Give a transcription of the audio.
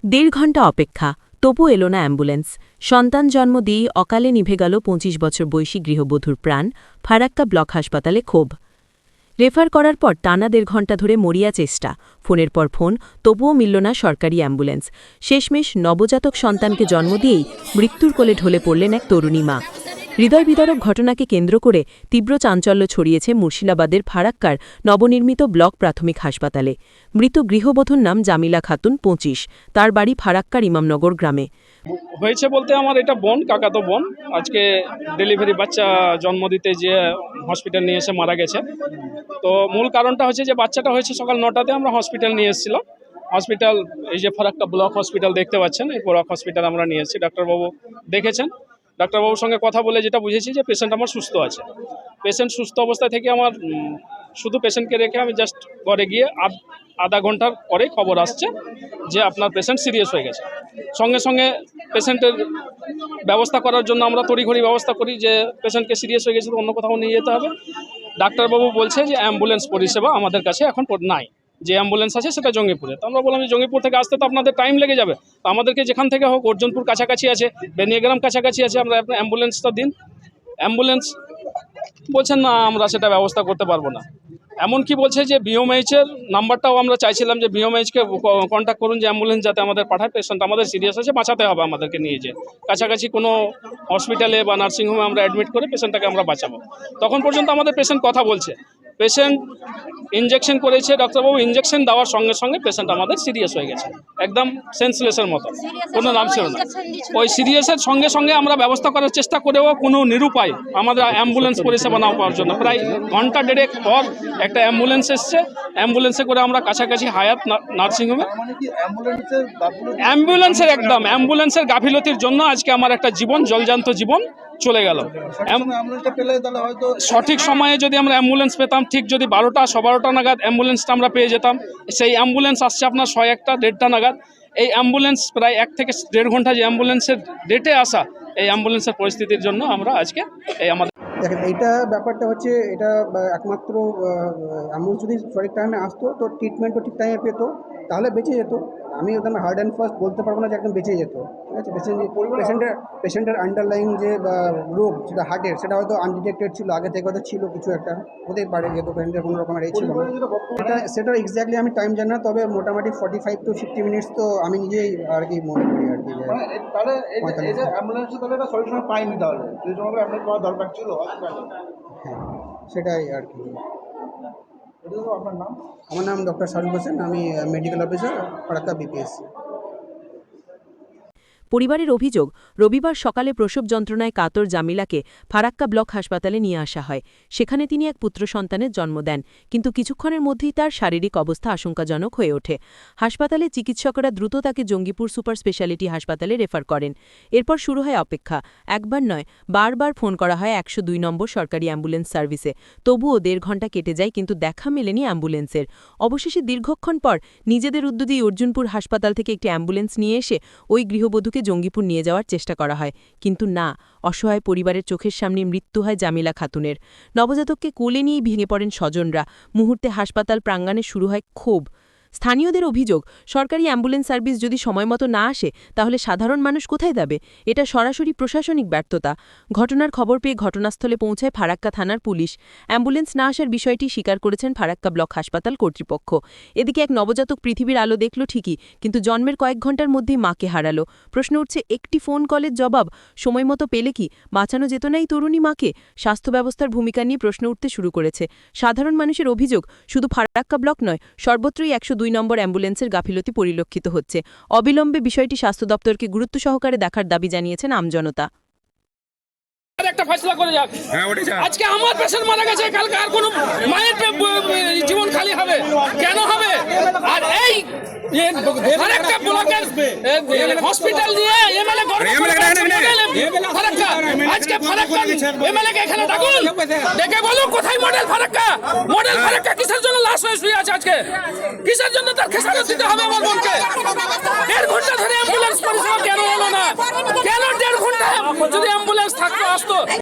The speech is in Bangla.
দেড় ঘণ্টা অপেক্ষা, তবু এলো না অ্যাম্বুলেন্স। সন্তান জন্ম দিয়েই অকালে নিভে গেল ২৫ বছর বয়সী গৃহবধূর প্রাণ। ফারাক্কা ব্লক হাসপাতালে ক্ষোভ। রেফার করার পর টানা ১.৫ ঘণ্টা ধরে মরিয়া চেষ্টা, ফোনের পর ফোন, তবুও মিলল না সরকারি অ্যাম্বুলেন্স। শেষমেশ নবজাতক সন্তানকে জন্ম দিয়েই মৃত্যুর কোলে ঢলে পড়লেন এক তরুণী মা। হৃদয় বিদারক ঘটনাকে কেন্দ্র করে তীব্র চাঞ্চল্য ছড়িয়েছে মুর্শিদাবাদের ফারাক্কার নবনির্মিত ব্লক প্রাথমিক হাসপাতালে। মৃত গৃহবধূর নাম জামিলা খাতুন, ২৫। তার বাড়ি ফারাক্কার ইমামনগর গ্রামে। হয়েছে বলতে আমার এটা বোন, কাকাতো বোন। আজকে ডেলিভারি বাচ্চা জন্ম দিতে যে হসপিটাল নিয়ে এসে মারা গেছে। তো মূল কারণটা হচ্ছে যে বাচ্চাটা হয়েছে সকাল ৯টাতে, আমরা হসপিটাল নিয়ে এসেছিলাম। হসপিটাল এই যে ফারাক্কা ব্লক হসপিটাল দেখতে পাচ্ছেন, এই ব্লক হসপিটাল আমরা নিয়ে এসেছি। ডাক্তারবাবু দেখেছেন, ডাক্তারবাবুর সঙ্গে কথা বলে যেটা বুঝেছি যে পেশেন্ট আমার সুস্থ আছে। পেশেন্ট সুস্থ অবস্থা থেকে আমার শুধু পেশেন্টকে রেখে আমি জাস্ট ঘরে গিয়ে আধা ঘন্টার পরে খবর আসছে যে আপনার পেশেন্ট সিরিয়াস হয়ে গেছে। সঙ্গে সঙ্গে পেশেন্টের ব্যবস্থা করার জন্য আমরা তড়িঘড়ি ব্যবস্থা করি যে পেশেন্টকে সিরিয়াস হয়ে গেছে তো অন্য কোথাও নিয়ে যেতে হবে। ডাক্তারবাবু বলছে যে অ্যাম্বুলেন্স পরিষেবা আমাদের কাছে এখন নাই, যে অ্যাম্বুলেন্স আছে সেটা জঙ্গিপুরে। তো আমরা বললাম যে জঙ্গিপুর থেকে আসতে তো আপনাদের টাইম লেগে যাবে, তো আমাদেরকে যেখান থেকে হোক, অর্জুনপুর কাছাকাছি আছে, বেনিয়াগ্রাম কাছাকাছি আছে, আমরা আপনার অ্যাম্বুলেন্সটা দিন। অ্যাম্বুলেন্স বলছেন না, আমরা সেটা ব্যবস্থা করতে পারবো না। এমনকি বলছে যে বিওমএইচের নাম্বারটাও আমরা চাইছিলাম যে বিওমএইচকে কন্ট্যাক্ট করুন যে অ্যাম্বুলেন্স যাতে আমাদের পাঠায়, পেশেন্ট আমাদের সিরিয়াস আছে, বাঁচাতে হবে আমাদেরকে নিয়ে যে কাছাকাছি কোনো হসপিটালে বা নার্সিংহোমে আমরা অ্যাডমিট করে পেশেন্টটাকে আমরা বাঁচাবো। তখন পর্যন্ত আমাদের পেশেন্ট কথা বলছে। পেশেন্ট ইঞ্জেকশন করেছে, ডাক্তারবাবু ইঞ্জেকশন দেওয়ার সঙ্গে সঙ্গে পেশেন্ট আমাদের সিরিয়াস হয়ে গেছে, একদম সেন্সলেসের মতো, কোনো নাম ছিল না। ওই সিরিয়াসের সঙ্গে সঙ্গে আমরা ব্যবস্থা করার চেষ্টা করেও কোনো নিরুপায় আমাদের অ্যাম্বুলেন্স পরিষেবা না পাওয়ার জন্য প্রায় ঘন্টা দেড়েক পর একটা অ্যাম্বুলেন্স এসছে। অ্যাম্বুলেন্সে করে আমরা কাছাকাছি হায়াত নার্সিংহোমে, অ্যাম্বুলেন্সের গাফিলতির জন্য আজকে আমার একটা জীবন, জলজান্ত জীবন চলে গেল। সঠিক সময়ে যদি আমরা অ্যাম্বুলেন্স পেতাম, ঠিক যদি 12টা 12:15 নাগাদ অ্যাম্বুলেন্সটা আমরা পেয়ে যেতাম। সেই অ্যাম্বুলেন্স আসছে আপনার 1:01 1:30 নাগাদ। এই অ্যাম্বুলেন্স প্রায় 1 থেকে 1.5 ঘন্টা যে অ্যাম্বুলেন্সের ডেটে আসা, এই অ্যাম্বুলেন্সের পরিস্থিতির জন্য আমরা আজকে এই আমাদের দেখেন, এইটা ব্যাপারটা হচ্ছে, এটা একমাত্র অ্যাম্বুলেন্স যদি সঠিক টাইমে আসতো তো ট্রিটমেন্টও ঠিক টাইমে পেতো, তাহলে বেঁচে যেত। আমি একদম হার্ড অ্যান্ড ফাস্ট বলতে পারবো না যে একদম বেঁচে যেত, ঠিক আছে। পেশেন্টের আন্ডারলাইন যে রোগ সেটা হার্টের, সেটা হয়তো আনডিটেক্টেড ছিল, আগে থেকে হয়তো ছিল কিছু একটা, হতেই পারে, যেহেতু পেশেন্টের কোনো রকমের এই ছিল না। সেটা এক্স্যাক্টলি আমি টাইম জানি না, তবে মোটামুটি 45 to 50 মিনিটস তো আমি নিজেই আর কি মনে করি আর কি। তাহলে অ্যাম্বুলেন্স তাহলে এটা সঠিক সময় পাইনি, তাহলে সেই সময় অ্যাম্বুলেন্স পাওয়া দরকার ছিল। হ্যাঁ, সেটাই আর কি। আপনার নাম? আমার নাম ডক্টর শাহরুখ হোসেন, আমি মেডিকেল অফিসার, ফারাক্কা বিপিএসসি। পরিবারের অভিযোগ, রবিবার সকালে প্রসব যন্ত্রণায় কাতর জামিলাকে ফারাক্কা ব্লক হাসপাতালে নিয়ে আসা হয়। সেখানে তিনি এক পুত্র সন্তানের জন্ম দেন, কিন্তু কিছুক্ষণের মধ্যেই তার শারীরিক অবস্থা আশঙ্কাজনক হয়ে ওঠে। হাসপাতালে চিকিৎসকরা দ্রুত তাকে জঙ্গিপুর সুপার স্পেশালিটি হাসপাতালে রেফার করেন। এরপর শুরু হয় অপেক্ষা। একবার নয়, বারবার ফোন করা হয় ১০২ নম্বর সরকারি অ্যাম্বুলেন্স সার্ভিসে। তবুও ১.৫ ঘণ্টা কেটে যায়, কিন্তু দেখা মেলেনি অ্যাম্বুলেন্সের। অবশেষে দীর্ঘক্ষণ পর নিজেদের উদ্যোগেই অর্জুনপুর হাসপাতাল থেকে একটি অ্যাম্বুলেন্স নিয়ে এসে ওই গৃহবধূকে জঙ্গিপুর নিয়ে যাওয়ার চেষ্টা করা হয়, কিন্তু না। অসহায় পরিবারের চোখের সামনে মৃত্যু হয় জামিলা খাতুনের। নবজাতককে কোলে নিয়েই ভেঙে পড়েন স্বজনরা। মুহূর্তে হাসপাতাল প্রাঙ্গণে শুরু হয় ক্ষোভ। স্থানীয়দের অভিযোগ, সরকারি অ্যাম্বুলেন্স সার্ভিস যদি সময়মতো না আসে তাহলে সাধারণ মানুষ কোথায় যাবে? এটা সরাসরি প্রশাসনিক ব্যর্থতা। ঘটনার খবর পেয়ে ঘটনাস্থলে পৌঁছায় ফারাক্কা থানার পুলিশ। অ্যাম্বুলেন্স না আসার বিষয়টি স্বীকার করেছেন ফারাক্কা ব্লক হাসপাতাল কর্তৃপক্ষ। এদিকে এক নবজাতক পৃথিবীর আলো দেখল ঠিকই, কিন্তু জন্মের কয়েক ঘণ্টার মধ্যেই মাকে হারালো। প্রশ্ন উঠছে, একটি ফোন কলের জবাব সময়মতো পেলে কি বাঁচানো যেত না এই তরুণী মাকে? স্বাস্থ্য ব্যবস্থার ভূমিকা নিয়ে প্রশ্ন উঠতে শুরু করেছে। সাধারণ মানুষের অভিযোগ, শুধু ফারাক্কা ব্লক নয়, সর্বত্রই ১০২ নম্বর অ্যাম্বুলেন্সের গাফিলতি পরিলক্ষিত হচ্ছে। অবিলম্বে বিষয়টি স্বাস্থ্য দপ্তরকে গুরুত্ব সহকারে দেখার দাবি জানিয়েছেন আমজনতা। একটা ফয়সালা করে যাক। আজকে আমার পেশেন্ট মারা গেছে, কালকে আর কোনো মায়ের জীবন খালি হবে কেন হবে? আর এই ফারাক্কা ব্লকের হসপিটাল নিয়ে এমএলএ ফারাক্কা, আজকে ফারাক্কা এমএলএ কে এখানে ডাকুন, দেখে বলুন কোথায় মডেল ফারাক্কা? মডেল ফারাক্কা কিসের জন্য লাশ হয়ে শুয়ে আছে আজকে? কিসের জন্য তার খেসারত দিতে হবে আমার বোনকে? ১.৫ ঘন্টা ধরে অ্যাম্বুলেন্স পরিষেবা কেন হলো না? কেন ১.৫ ঘন্টা যদি অ্যাম্বুলেন্স থাকতো আসতো?